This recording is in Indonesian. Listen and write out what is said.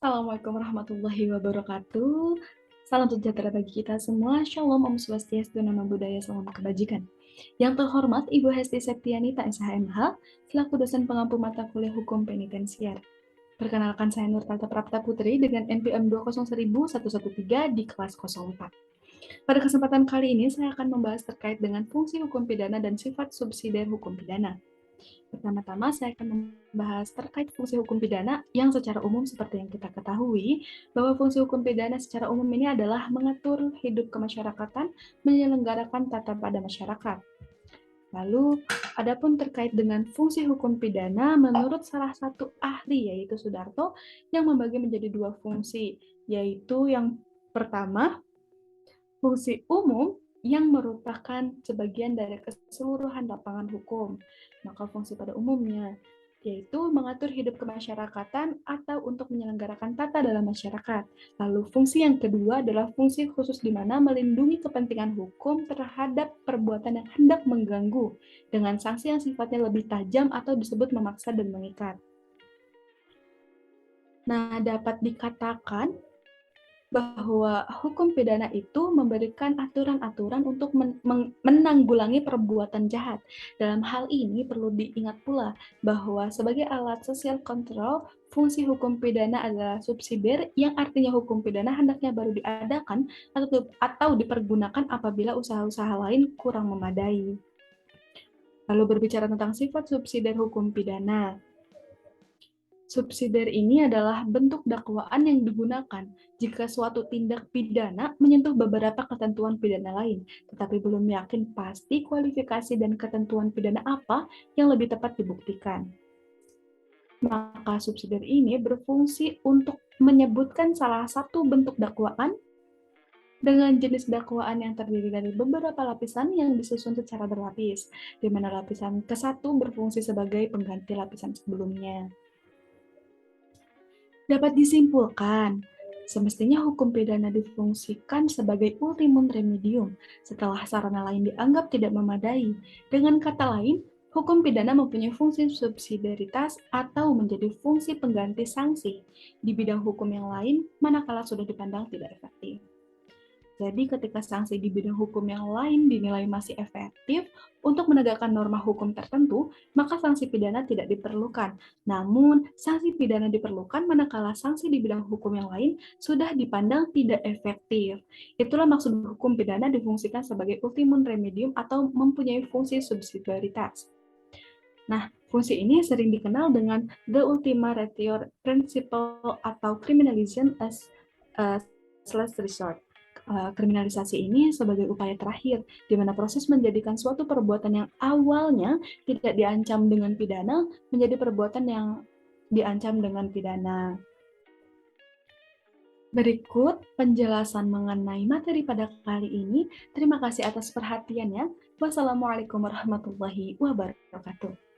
Assalamualaikum warahmatullahi wabarakatuh. Salam sejahtera bagi kita semua. Shalom, Om Swastiastu, Namo Buddhaya, salam kebajikan. Yang terhormat Ibu Hesti Septianita SHMH, selaku dosen pengampu mata kuliah Hukum Penitensiar. Perkenalkan, saya Nur Tata Prapta Putri dengan NPM 2011113 di kelas 04. Pada kesempatan kali ini, saya akan membahas terkait dengan fungsi hukum pidana dan sifat subsidiar hukum pidana. Pertama-tama, saya akan membahas terkait fungsi hukum pidana yang secara umum seperti yang kita ketahui, bahwa fungsi hukum pidana secara umum ini adalah mengatur hidup kemasyarakatan, menyelenggarakan tata pada masyarakat. Lalu, adapun terkait dengan fungsi hukum pidana, menurut salah satu ahli, yaitu Sudarto, yang membagi menjadi dua fungsi, yaitu yang pertama, fungsi umum yang merupakan sebagian dari keseluruhan lapangan hukum. Maka fungsi pada umumnya yaitu mengatur hidup kemasyarakatan atau untuk menyelenggarakan tata dalam masyarakat. Lalu fungsi yang kedua adalah fungsi khusus di mana melindungi kepentingan hukum terhadap perbuatan yang hendak mengganggu dengan sanksi yang sifatnya lebih tajam atau disebut memaksa dan mengikat. Nah, dapat dikatakan bahwa hukum pidana itu memberikan aturan-aturan untuk menanggulangi perbuatan jahat. Dalam hal ini perlu diingat pula bahwa sebagai alat social control, fungsi hukum pidana adalah subsidiar yang artinya hukum pidana hendaknya baru diadakan atau dipergunakan apabila usaha-usaha lain kurang memadai. Lalu berbicara tentang sifat subsidiar hukum pidana. Subsidiar ini adalah bentuk dakwaan yang digunakan jika suatu tindak pidana menyentuh beberapa ketentuan pidana lain, tetapi belum yakin pasti kualifikasi dan ketentuan pidana apa yang lebih tepat dibuktikan. Maka subsidiar ini berfungsi untuk menyebutkan salah satu bentuk dakwaan dengan jenis dakwaan yang terdiri dari beberapa lapisan yang disusun secara berlapis, di mana lapisan ke-1 berfungsi sebagai pengganti lapisan sebelumnya. Dapat disimpulkan, semestinya hukum pidana difungsikan sebagai ultimum remedium setelah sarana lain dianggap tidak memadai. Dengan kata lain, hukum pidana mempunyai fungsi subsidiaritas atau menjadi fungsi pengganti sanksi di bidang hukum yang lain manakala sudah dipandang tidak efektif. Jadi ketika sanksi di bidang hukum yang lain dinilai masih efektif untuk menegakkan norma hukum tertentu, maka sanksi pidana tidak diperlukan. Namun, sanksi pidana diperlukan manakala sanksi di bidang hukum yang lain sudah dipandang tidak efektif. Itulah maksud hukum pidana difungsikan sebagai ultimum remedium atau mempunyai fungsi subsidiaritas. Nah, fungsi ini sering dikenal dengan the ultima ratio principle atau criminalization as a last resort. Kriminalisasi ini sebagai upaya terakhir, di mana proses menjadikan suatu perbuatan yang awalnya tidak diancam dengan pidana menjadi perbuatan yang diancam dengan pidana. Berikut penjelasan mengenai materi pada kali ini. Terima kasih atas perhatiannya. Wassalamualaikum warahmatullahi wabarakatuh.